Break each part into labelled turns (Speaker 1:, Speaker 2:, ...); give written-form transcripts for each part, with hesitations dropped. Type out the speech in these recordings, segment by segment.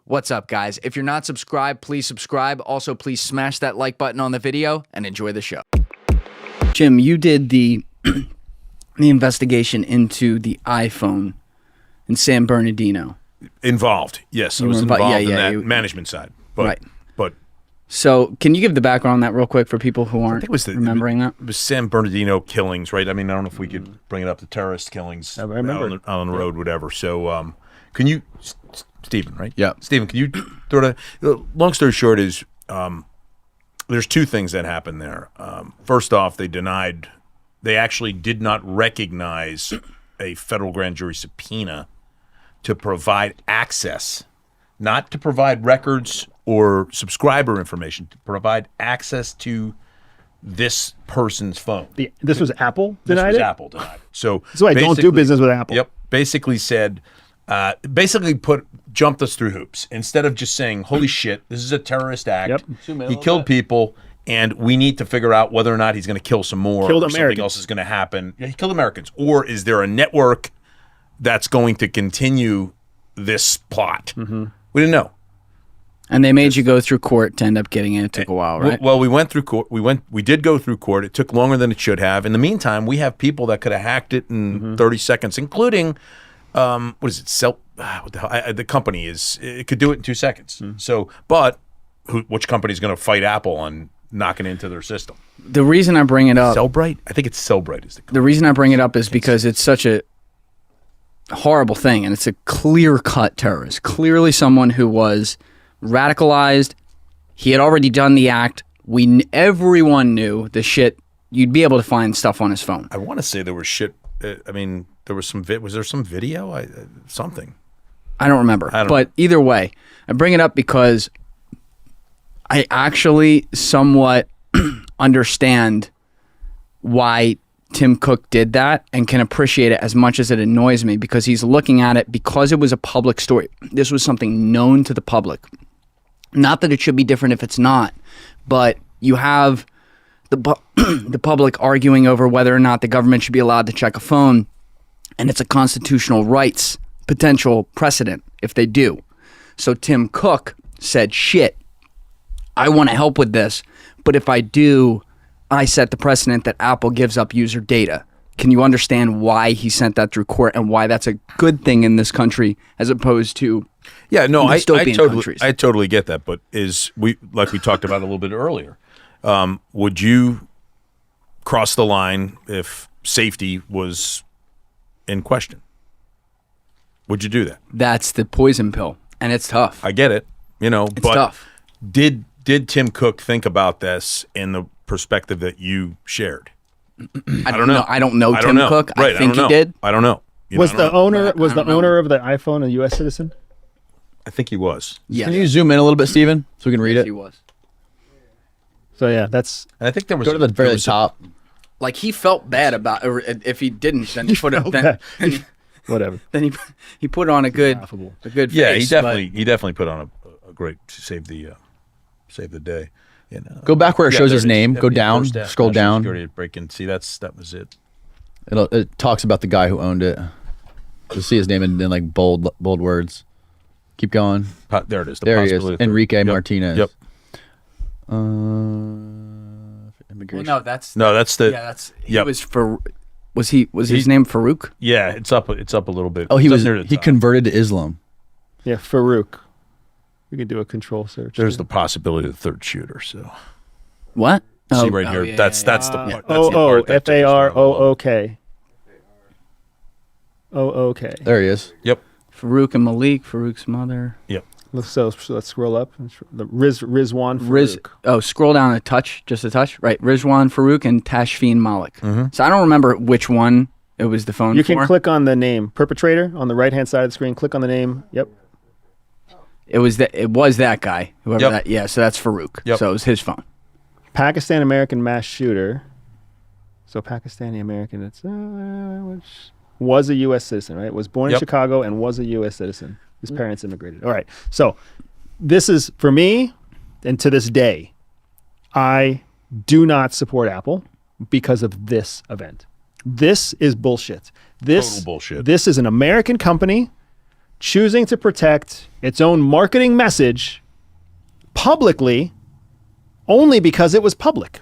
Speaker 1: What's up, guys? If you're not subscribed, please subscribe. Also, please smash that like button on the video and enjoy the show. Jim, you did the investigation into the iPhone in San Bernardino.
Speaker 2: Involved, yes. I was involved in that management side. But,
Speaker 1: right.
Speaker 2: But
Speaker 1: so, can you give the background on that real quick for people who aren't remembering that?
Speaker 2: It was San Bernardino killings, right? I mean, I don't know if we could bring it up, the terrorist killings
Speaker 3: I remember.
Speaker 2: on the road, whatever. So, can you, Stephen, right?
Speaker 3: Yeah.
Speaker 2: Stephen, can you throw the long story short is there's two things that happened there. First off, they actually did not recognize a federal grand jury subpoena to provide access, not to provide records or subscriber information, to provide access to this person's phone.
Speaker 3: This was Apple denied it?
Speaker 2: Apple denied it. So
Speaker 3: I don't do business with Apple.
Speaker 2: Yep. Basically said, jumped us through hoops. Instead of just saying, holy shit, this is a terrorist act. Yep. He killed people, and we need to figure out whether or not he's going to kill some more or something else is going to happen. Yeah, he killed Americans. Or is there a network that's going to continue this plot?
Speaker 3: Mm-hmm.
Speaker 2: We didn't know.
Speaker 1: And they made you go through court to end up getting it. It took a while, right?
Speaker 2: Well, we went through court. We did go through court. It took longer than it should have. In the meantime, we have people that could have hacked it in 30 seconds, including what is it? What the hell? The company it could do it in 2 seconds. So, but which company is going to fight Apple on knocking into their system?
Speaker 1: The reason I bring it up,
Speaker 2: Cellbrite. I think it's Cellbrite is the company.
Speaker 1: The reason I bring it up is because it's such a horrible thing, and it's a clear-cut terrorist. Clearly, someone who was radicalized. He had already done the act. Everyone knew the shit. You'd be able to find stuff on his phone.
Speaker 2: I want to say there was shit. I mean, there was some. Was there some video? Something.
Speaker 1: I don't remember. But either way, I bring it up because I actually somewhat understand why Tim Cook did that and can appreciate it as much as it annoys me, because he's looking at it because it was a public story. This was something known to the public. Not that it should be different if it's not, but you have the public arguing over whether or not the government should be allowed to check a phone, and it's a constitutional rights potential precedent if they do. So Tim Cook said, shit, I want to help with this, but if I do, I set the precedent that Apple gives up user data. Can you understand why he sent that through court and why that's a good thing in this country as opposed to
Speaker 2: I totally get that, but like we talked about a little bit earlier, would you cross the line if safety was in question? Would you do that?
Speaker 1: That's the poison pill, and it's tough.
Speaker 2: I get it,
Speaker 1: it's
Speaker 2: but
Speaker 1: tough.
Speaker 2: Did Tim Cook think about this in the perspective that you shared? I don't know.
Speaker 1: I don't know Tim Cook.
Speaker 2: Right,
Speaker 1: I think he did.
Speaker 2: I don't know.
Speaker 3: Was the owner of the iPhone a U.S. citizen?
Speaker 2: I think he was.
Speaker 1: Yeah.
Speaker 4: Can you zoom in a little bit, Steven, so we can read it?
Speaker 1: He was.
Speaker 3: So yeah,
Speaker 2: I think there was.
Speaker 4: Go to the very top.
Speaker 1: Like, he felt bad about it. If he didn't, then he put it.
Speaker 3: Whatever.
Speaker 1: Then he put on a good face.
Speaker 2: Yeah, he definitely put on a great save the day.
Speaker 4: Go back where it shows his name. Go down. Scroll down.
Speaker 2: Break in. See, that was it.
Speaker 4: It talks about the guy who owned it. You'll see his name in like bold words. Keep going.
Speaker 2: There it is.
Speaker 4: There he is. Enrique Martinez.
Speaker 2: Yep.
Speaker 4: Immigration.
Speaker 1: Well, that's
Speaker 2: the.
Speaker 1: Yeah, that's. He was for. Was his name Farouk?
Speaker 2: Yeah, it's up a little bit.
Speaker 4: Oh, he converted to Islam.
Speaker 3: Yeah, Farouk. We could do a control search.
Speaker 2: There's the possibility of the third shooter. So.
Speaker 1: What?
Speaker 2: See right here. That's the part.
Speaker 3: Farouk. Okay.
Speaker 4: There he is.
Speaker 2: Yep.
Speaker 1: Farouk and Malik, Farouk's mother.
Speaker 2: Yep.
Speaker 3: So let's scroll up. The Rizwan Farouk.
Speaker 1: Scroll down a touch, just a touch. Right, Rizwan Farouk and Tashfeen Malik.
Speaker 2: Mm-hmm.
Speaker 1: So I don't remember which one it was the phone.
Speaker 3: You can click on the name perpetrator on the right hand side of the screen. Click on the name. Yep.
Speaker 1: It was that guy. Whoever that. Yeah. So that's Farouk.
Speaker 2: Yep.
Speaker 1: So it was his phone.
Speaker 3: Pakistan American mass shooter. So Pakistani American. It's which was a U.S. citizen, right? Was born in Chicago and was a U.S. citizen. His parents immigrated. All right. So this is, for me, and to this day, I do not support Apple because of this event. This is bullshit.
Speaker 2: Total bullshit.
Speaker 3: This is an American company choosing to protect its own marketing message publicly only because it was public.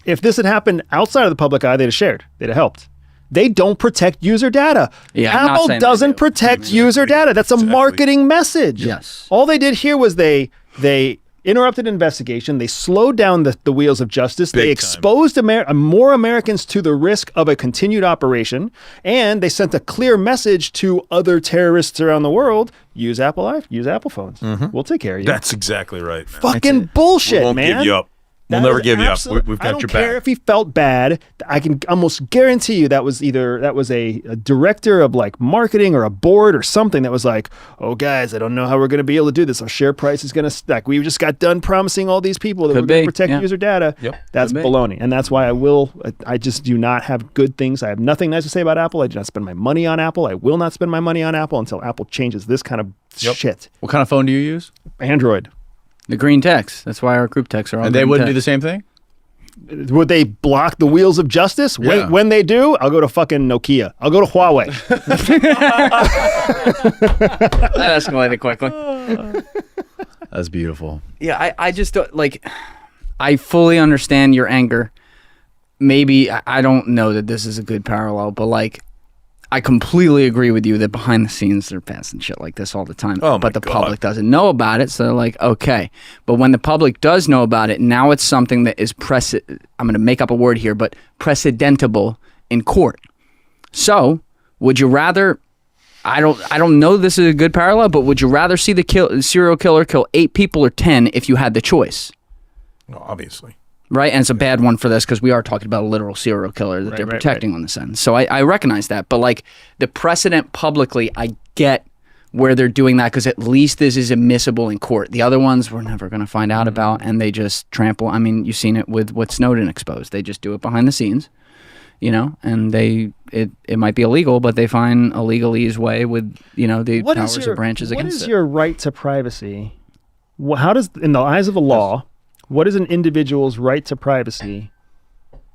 Speaker 3: If this had happened outside of the public eye, they'd have shared. They'd have helped. They don't protect user data.
Speaker 1: Yeah, I'm not
Speaker 3: Apple
Speaker 1: saying
Speaker 3: doesn't
Speaker 1: they do.
Speaker 3: protect user data. That's a marketing message.
Speaker 1: Yes.
Speaker 3: All they did here was they interrupted an investigation. They slowed down the wheels of justice. They exposed more Americans to the risk of a continued operation. And they sent a clear message to other terrorists around the world. Use Apple phones. We'll take care of you.
Speaker 2: That's exactly right, man.
Speaker 3: Fucking bullshit,
Speaker 2: We won't
Speaker 3: man.
Speaker 2: give you up. We'll
Speaker 3: That
Speaker 2: never
Speaker 3: is
Speaker 2: give you up.
Speaker 3: absolute-
Speaker 2: We've got
Speaker 3: I don't
Speaker 2: your
Speaker 3: care
Speaker 2: back.
Speaker 3: if he felt bad. I can almost guarantee you that was a director of like marketing or a board or something that was like, oh guys, I don't know how we're going to be able to do this. Our share price is going to stack. We just got done promising all these people that we're going to protect user data.
Speaker 2: Yep.
Speaker 3: That's baloney. And that's why I just do not have good things. I have nothing nice to say about Apple. I do not spend my money on Apple. I will not spend my money on Apple until Apple changes this kind of shit.
Speaker 4: What kind of phone do you use?
Speaker 3: Android.
Speaker 1: The green text. That's why our group texts are all
Speaker 4: And they
Speaker 1: green
Speaker 4: wouldn't do
Speaker 1: text.
Speaker 4: the same thing?
Speaker 3: Would they block the wheels of justice?
Speaker 4: Yeah.
Speaker 3: When they do, I'll go to fucking Nokia. I'll go to Huawei.
Speaker 1: That escalated quickly.
Speaker 4: That's beautiful.
Speaker 1: Yeah, I just don't, like, I fully understand your anger. Maybe, I don't know that this is a good parallel, but like, I completely agree with you that behind the scenes they're passing shit like this all the time.
Speaker 2: Oh my
Speaker 1: but the
Speaker 2: God.
Speaker 1: public doesn't know about it, so they're like, okay. But when the public does know about it, now it's something that is I'm going to make up a word here, but precedentable in court. So, would you rather? I don't know this is a good parallel, but would you rather see the serial killer kill 8 people or 10 if you had the choice?
Speaker 2: Well, obviously.
Speaker 1: Right, and it's a bad one for this because we are talking about a literal serial killer that they're protecting on this end. So I recognize that, but like the precedent publicly, I get where they're doing that because at least this is admissible in court. The other ones we're never going to find out about, and they just trample. I mean, you've seen it with what Snowden exposed. They just do it behind the scenes, and it might be illegal, but they find a legalese way with the powers or branches against it.
Speaker 3: What is your right to privacy? How does, in the eyes of the law, what is an individual's right to privacy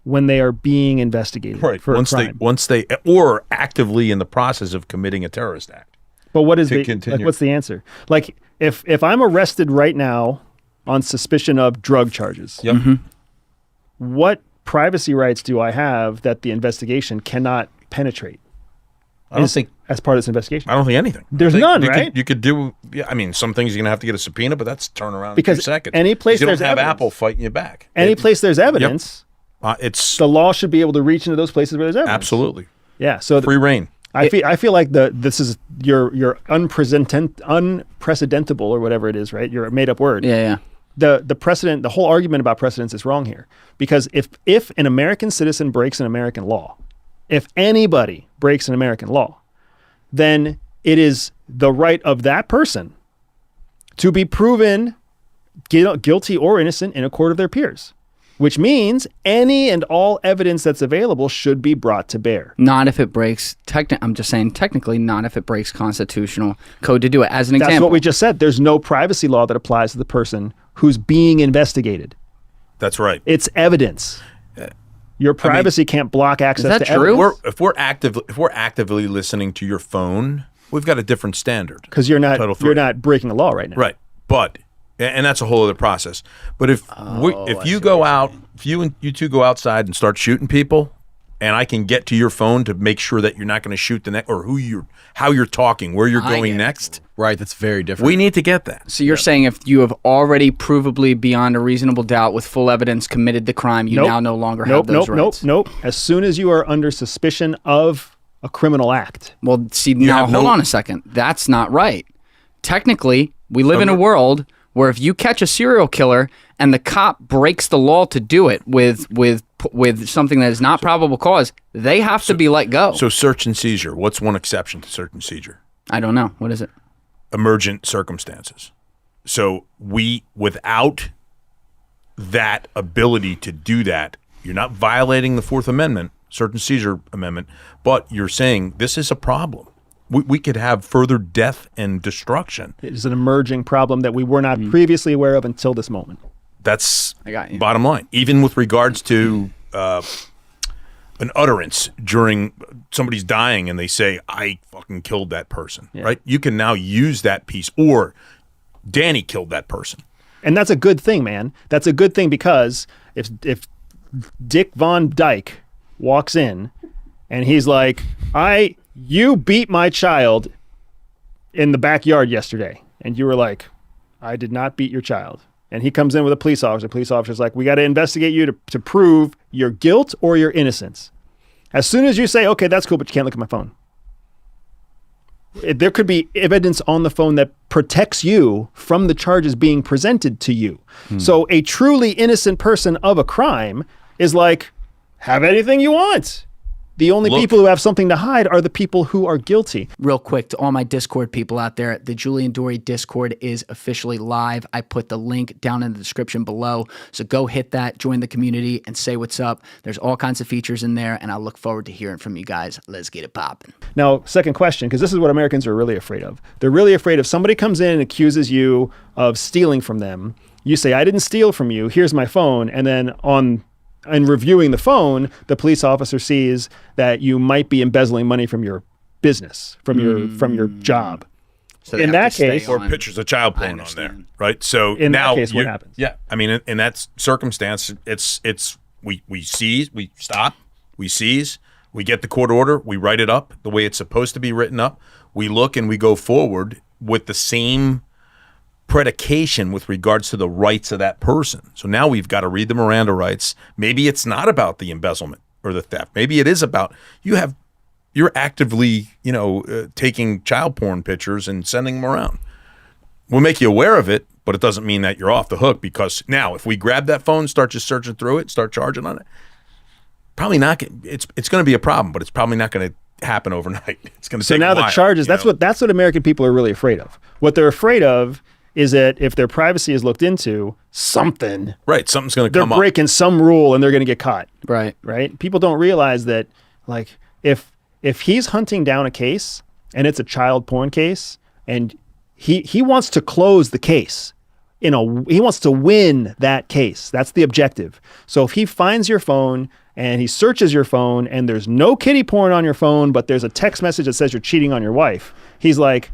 Speaker 3: when they are being investigated for a crime?
Speaker 2: Once they or actively in the process of committing a terrorist act.
Speaker 3: But what is what's the answer? Like if I'm arrested right now on suspicion of drug charges, what privacy rights do I have that the investigation cannot penetrate?
Speaker 2: I don't think
Speaker 3: as part of this investigation.
Speaker 2: I don't think anything.
Speaker 3: There's none, right?
Speaker 2: You could do. Yeah, I mean, some things you're gonna have to get a subpoena, but that's turn around
Speaker 3: Because
Speaker 2: in 2 seconds.
Speaker 3: any place
Speaker 2: you don't
Speaker 3: there's
Speaker 2: have
Speaker 3: evidence.
Speaker 2: Apple fighting you back.
Speaker 3: Any place there's evidence,
Speaker 2: It's
Speaker 3: the law should be able to reach into those places where there's evidence.
Speaker 2: absolutely
Speaker 3: Yeah. So
Speaker 2: free reign.
Speaker 3: I feel like this is your unprecedentable or whatever it is, right? Your made up word.
Speaker 1: Yeah.
Speaker 3: The precedent, the whole argument about precedence is wrong here, because if an American citizen breaks an American law, if anybody breaks an American law, then it is the right of that person to be proven guilty or innocent in a court of their peers, which means any and all evidence that's available should be brought to bear.
Speaker 1: Not if it breaks, I'm just saying technically, not if it breaks constitutional code to do it. As an example.
Speaker 3: That's what we just said. There's no privacy law that applies to the person who's being investigated.
Speaker 2: That's right.
Speaker 3: It's evidence. Your privacy can't block access
Speaker 1: that
Speaker 3: to
Speaker 1: true?
Speaker 3: evidence.
Speaker 2: If we're actively listening to your phone, we've got a different standard.
Speaker 3: Because you're
Speaker 2: Title
Speaker 3: not
Speaker 2: III.
Speaker 3: breaking the law right now.
Speaker 2: Right. But and that's a whole other process. But if you go out, if you two go outside and start shooting people, and I can get to your phone to make sure that you're not going to shoot the next, or how you're talking, where you're going next.
Speaker 4: Right, that's very different.
Speaker 2: We need to get that.
Speaker 1: So you're saying if you have already provably beyond a reasonable doubt with full evidence committed the crime, you now no longer have those rights?
Speaker 3: Nope. As soon as you are under suspicion of a criminal act.
Speaker 1: Well, see, now hold on a second. That's not right. Technically, we live in a world where if you catch a serial killer and the cop breaks the law to do it with something that is not probable cause, they have to be let go.
Speaker 2: So search and seizure. What's one exception to search and seizure?
Speaker 1: I don't know. What is it?
Speaker 2: Emergent circumstances. So without that ability to do that, you're not violating the Fourth Amendment, search and seizure amendment, but you're saying this is a problem. We could have further death and destruction.
Speaker 3: It is an emerging problem that we were not previously aware of until this moment.
Speaker 2: That's
Speaker 1: I got you.
Speaker 2: bottom line. Even with regards to an utterance during somebody's dying and they say, I fucking killed that person, right? You can now use that piece, or Danny killed that person.
Speaker 3: And that's a good thing, man. That's a good thing, because if Dick Von Dyke walks in and he's like, you beat my child in the backyard yesterday, and you were like, I did not beat your child. And he comes in with a police officer. The police officer's like, we got to investigate you to prove your guilt or your innocence. As soon as you say, okay, that's cool, but you can't look at my phone. There could be evidence on the phone that protects you from the charges being presented to you. So a truly innocent person of a crime is like, have anything you want. The only people who have something to hide are the people who are guilty.
Speaker 1: Real quick, to all my Discord people out there, the Julian Dorey Discord is officially live. I put the link down in the description below. So go hit that, join the community, and say what's up. There's all kinds of features in there, and I look forward to hearing from you guys. Let's get it popping.
Speaker 3: Now, second question, because this is what Americans are really afraid of. They're really afraid if somebody comes in and accuses you of stealing from them, you say, I didn't steal from you, here's my phone, and then in reviewing the phone, the police officer sees that you might be embezzling money from your business, from your job.
Speaker 1: So
Speaker 3: in that case,
Speaker 2: or pictures of child porn on there, right? So
Speaker 3: in
Speaker 2: now,
Speaker 3: that case, what happens?
Speaker 2: Yeah, I mean, in that circumstance, we seize, we stop, we seize, we get the court order, we write it up the way it's supposed to be written up. We look and we go forward with the same predication with regards to the rights of that person. So now we've got to read the Miranda rights. Maybe it's not about the embezzlement or the theft. Maybe it is about you're actively, taking child porn pictures and sending them around. We'll make you aware of it, but it doesn't mean that you're off the hook, because now if we grab that phone, start just searching through it, start charging on it, probably not. It's going to be a problem, but it's probably not going to happen overnight. It's going to take a while.
Speaker 3: So now the charges, that's what American people are really afraid of. What they're afraid of is that if their privacy is looked into, something's
Speaker 2: going to come up.
Speaker 3: They're breaking some rule and they're going to get caught.
Speaker 1: Right.
Speaker 3: People don't realize that, like, if he's hunting down a case and it's a child porn case, and he wants to close the case, he wants to win that case. That's the objective. So if he finds your phone and he searches your phone and there's no kiddie porn on your phone, but there's a text message that says you're cheating on your wife, he's like,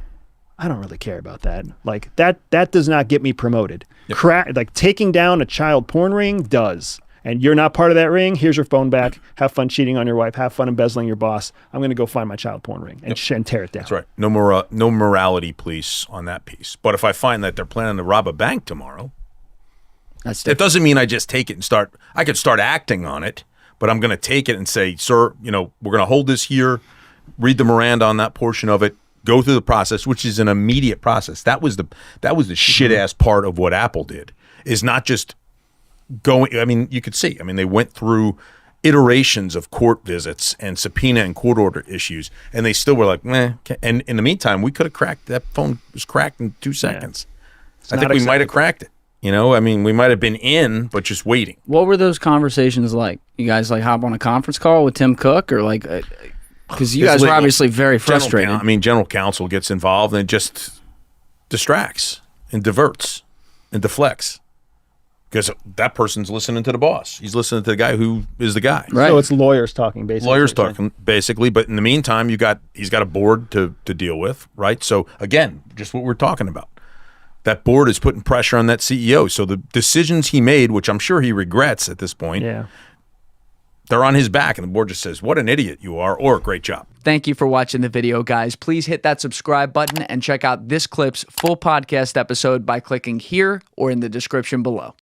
Speaker 3: I don't really care about that. Like, that does not get me promoted. Yep. Like, taking down a child porn ring does. And you're not part of that ring. Here's your phone back. Have fun cheating on your wife. Have fun embezzling your boss. I'm going to go find my child porn ring and tear it down.
Speaker 2: That's right. No morality police on that piece. But if I find that they're planning to rob a bank tomorrow, it doesn't mean I just take it and start. I could start acting on it, but I'm going to take it and say, sir, we're going to hold this here, read the Miranda on that portion of it, go through the process, which is an immediate process. That was the shit ass part of what Apple did, is not just going. I mean, you could see. I mean, they went through iterations of court visits and subpoena and court order issues, and they still were like, meh. And in the meantime, we could have cracked that phone. Was cracked in 2 seconds. I think we might have cracked it. I mean, we might have been in, but just waiting.
Speaker 1: What were those conversations like? You guys hop on a conference call with Tim Cook, or because you guys were obviously very frustrated.
Speaker 2: General counsel gets involved and just distracts and diverts and deflects, because that person's listening to the boss. He's listening to the guy who is the guy.
Speaker 3: Right. So it's lawyers talking, basically.
Speaker 2: Lawyers talking, basically. But in the meantime, he's got a board to deal with, right? So again, just what we're talking about. That board is putting pressure on that CEO. So the decisions he made, which I'm sure he regrets at this point, they're on his back, and the board just says, what an idiot you are, or great job.
Speaker 1: Thank you for watching the video, guys. Please hit that subscribe button and check out this clip's full podcast episode by clicking here or in the description below.